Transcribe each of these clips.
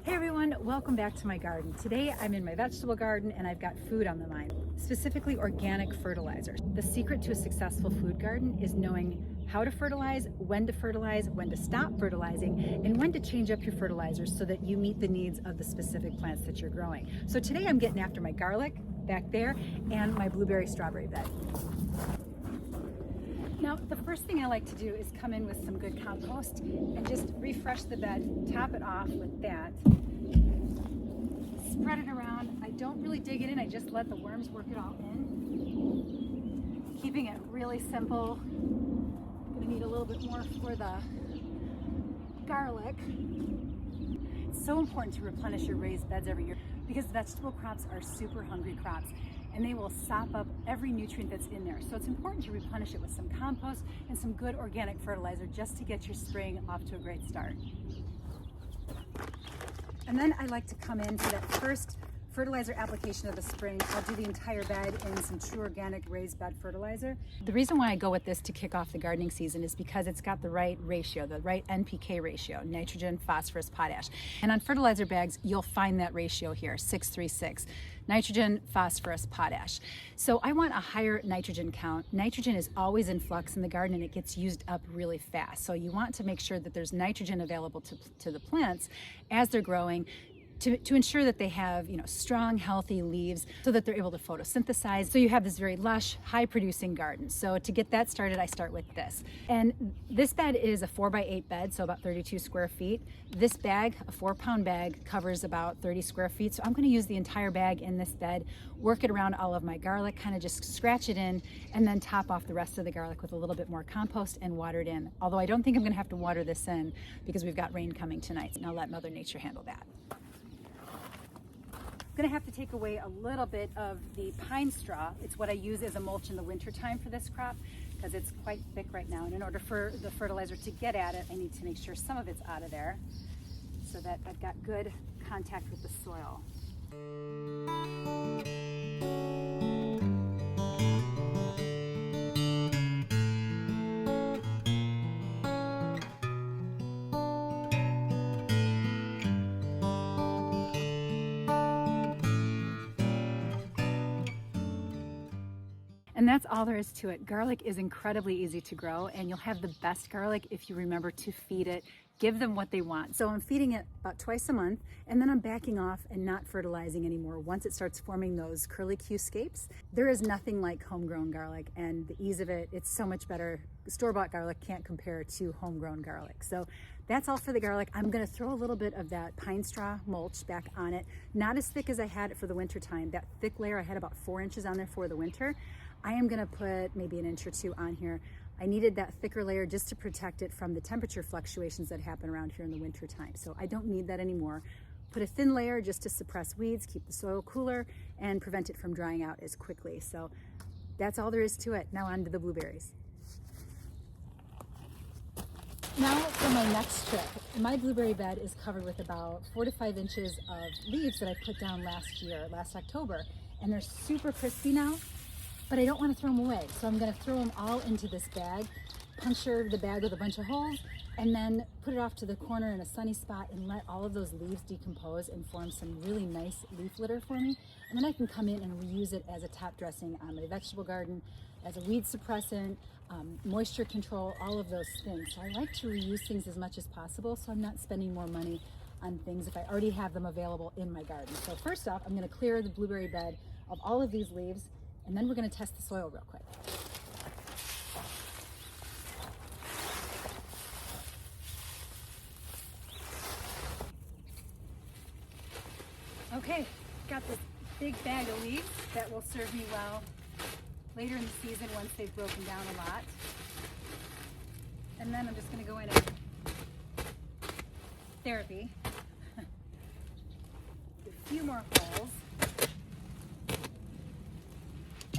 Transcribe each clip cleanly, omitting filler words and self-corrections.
Hey everyone, welcome back to my garden. Today I'm in my vegetable garden and I've got food on the mind, specifically organic fertilizer. The secret to a successful food garden is knowing how to fertilize, when to stop fertilizing, and when to change up your fertilizers so that you meet the needs of the specific plants that you're growing. So today I'm getting after my garlic back there and my blueberry strawberry bed. Now, the first thing I like to do is come in with some good compost and just refresh the bed, top it off with that, spread it around. I don't really dig it in, I just let the worms work it all in. Keeping it really simple. I'm gonna need a little bit more for the garlic. It's so important to replenish your raised beds every year because vegetable crops are super hungry crops, and they will sop up every nutrient that's in there. So it's important to replenish it with some compost and some good organic fertilizer just to get your spring off to a great start. And then I like to come into that first fertilizer application of the spring. I'll do the entire bed in some true organic raised bed fertilizer. The reason why I go with this to kick off the gardening season is because it's got the right ratio, the right NPK ratio, nitrogen, phosphorus, potash. And on fertilizer bags, you'll find that ratio here, 636. Nitrogen, phosphorus, potash. So I want a higher nitrogen count. Nitrogen is always in flux in the garden and it gets used up really fast. So you want to make sure that there's nitrogen available to the plants as they're growing, to ensure that they have, strong, healthy leaves so that they're able to photosynthesize. So you have this very lush, high producing garden. So to get that started, I start with this. And this bed is a 4x8 bed, so about 32 square feet. This bag, a 4-pound bag, covers about 30 square feet. So I'm gonna use the entire bag in this bed, work it around all of my garlic, kind of just scratch it in, and then top off the rest of the garlic with a little bit more compost and water it in. Although I don't think I'm gonna have to water this in because we've got rain coming tonight. And I'll let Mother Nature handle that. I'm gonna have to take away a little bit of the pine straw. It's what I use as a mulch in the winter time for this crop because it's quite thick right now. And in order for the fertilizer to get at it, I need to make sure some of it's out of there so that I've got good contact with the soil. And that's all there is to it. Garlic is incredibly easy to grow, and you'll have the best garlic if you remember to feed it, give them what they want. So I'm feeding it about twice a month, and then I'm backing off and not fertilizing anymore. Once it starts forming those curlicue scapes, there is nothing like homegrown garlic, and the ease of it, it's so much better. Store-bought garlic can't compare to homegrown garlic. So that's all for the garlic. I'm gonna throw a little bit of that pine straw mulch back on it. Not as thick as I had it for the winter time. That thick layer, I had about 4 inches on there for the winter. I am gonna put maybe an inch or two on here. I needed that thicker layer just to protect it from the temperature fluctuations that happen around here in the winter time. So I don't need that anymore. Put a thin layer just to suppress weeds, keep the soil cooler, and prevent it from drying out as quickly. So that's all there is to it. Now on to the blueberries. Now for my next trick. My blueberry bed is covered with about 4 to 5 inches of leaves that I put down last October. And they're super crispy now. But I don't want to throw them away, so I'm going to throw them all into this bag, puncture the bag with a bunch of holes, and then put it off to the corner in a sunny spot and let all of those leaves decompose and form some really nice leaf litter for me. And then I can come in and reuse it as a top dressing on my vegetable garden, as a weed suppressant, moisture control, all of those things. So I like to reuse things as much as possible so I'm not spending more money on things if I already have them available in my garden. So first off, I'm going to clear the blueberry bed of all of these leaves, and then we're going to test the soil real quick. Okay, got this big bag of leaves that will serve me well later in the season once they've broken down a lot. And then I'm just going to go in and therapy. A few more holes.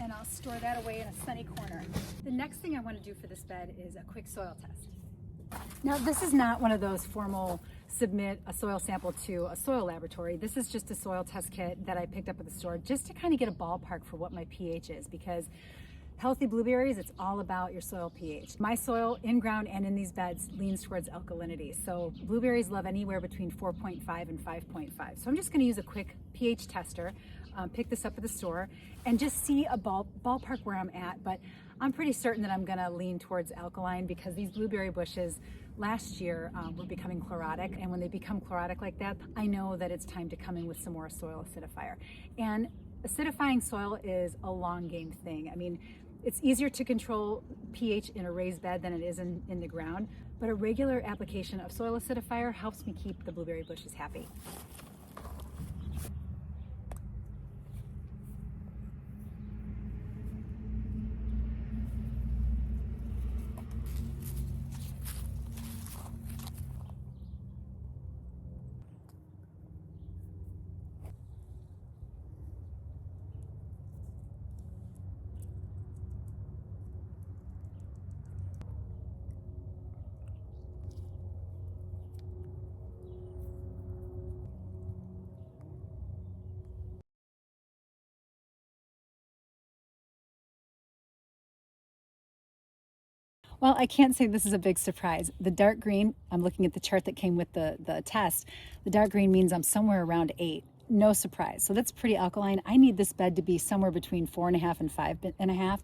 And I'll store that away in a sunny corner. The next thing I want to do for this bed is a quick soil test. Now, this is not one of those formal submit a soil sample to a soil laboratory. This is just a soil test kit that I picked up at the store just to kind of get a ballpark for what my pH is, because Healthy blueberries, it's all about your soil pH. My soil in ground and in these beds leans towards alkalinity. So blueberries love anywhere between 4.5 and 5.5. So I'm just gonna use a quick pH tester, pick this up at the store, and just see a ballpark where I'm at. But I'm pretty certain that I'm gonna lean towards alkaline because these blueberry bushes last year were becoming chlorotic. And when they become chlorotic like that, I know that it's time to come in with some more soil acidifier. And acidifying soil is a long game thing. I mean, it's easier to control pH in a raised bed than it is in the ground, but a regular application of soil acidifier helps me keep the blueberry bushes happy. Well, I can't say this is a big surprise. The dark green, I'm looking at the chart that came with the test. The dark green means I'm somewhere around 8. No surprise. So that's pretty alkaline. I need this bed to be somewhere between 4.5 and 5.5.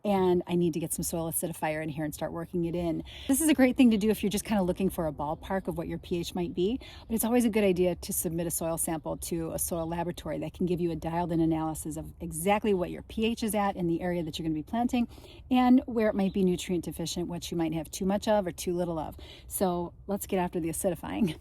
And I need to get some soil acidifier in here and start working it in. This is a great thing to do if you're just kind of looking for a ballpark of what your pH might be. But it's always a good idea to submit a soil sample to a soil laboratory that can give you a dialed in analysis of exactly what your pH is at in the area that you're going to be planting and where it might be nutrient deficient, what you might have too much of or too little of. So let's get after the acidifying.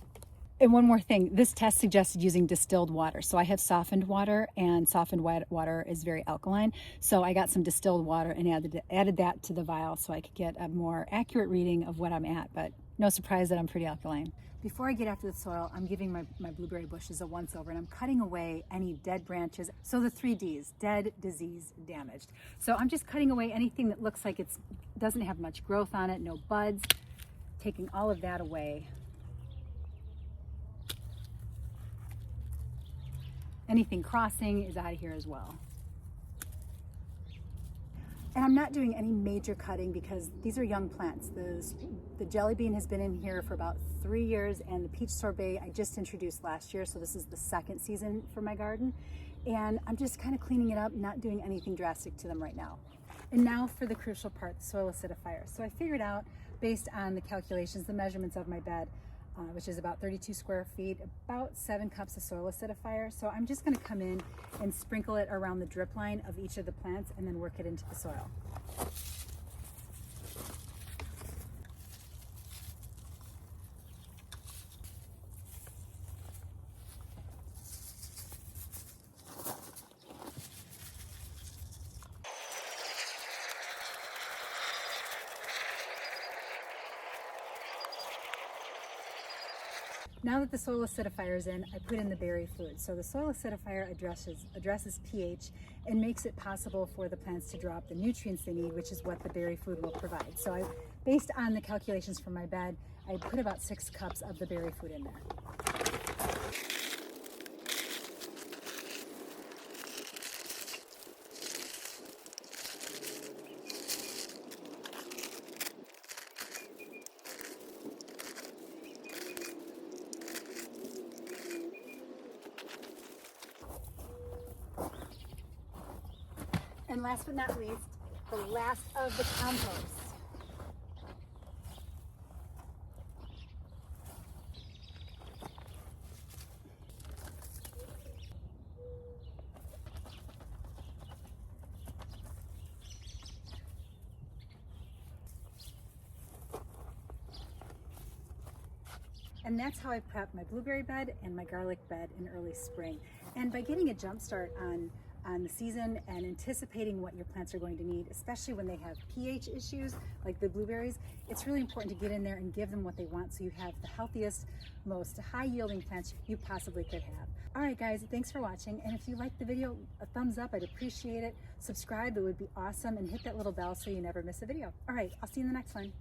And one more thing, this test suggested using distilled water. So I have softened water, and softened water is very alkaline. So I got some distilled water and added that to the vial so I could get a more accurate reading of what I'm at. But no surprise that I'm pretty alkaline. Before I get after the soil, I'm giving my blueberry bushes a once over, and I'm cutting away any dead branches. So the 3 Ds, dead, diseased, damaged. So I'm just cutting away anything that looks like it doesn't have much growth on it, no buds, taking all of that away. Anything crossing is out of here as well. And I'm not doing any major cutting because these are young plants. The jelly bean has been in here for about 3 years, and the peach sorbet I just introduced last year, so this is the second season for my garden. And I'm just kind of cleaning it up, not doing anything drastic to them right now. And now for the crucial part, the soil acidifier. So I figured out, based on the calculations, the measurements of my bed, which is about 32 square feet, about 7 cups of soil acidifier. So I'm just gonna come in and sprinkle it around the drip line of each of the plants and then work it into the soil. Now that the soil acidifier is in, I put in the berry food. So the soil acidifier addresses pH and makes it possible for the plants to drop the nutrients they need, which is what the berry food will provide. So based on the calculations from my bed, I put about 6 cups of the berry food in there. And last but not least, the last of the compost. And that's how I prep my blueberry bed and my garlic bed in early spring. And by getting a jump start on the season and anticipating what your plants are going to need, especially when they have pH issues like the blueberries, it's really important to get in there and give them what they want so you have the healthiest, most high yielding plants you possibly could have. All right guys, thanks for watching. And if you liked the video, a thumbs up, I'd appreciate it. Subscribe, it would be awesome. And hit that little bell so you never miss a video. All right, I'll see you in the next one.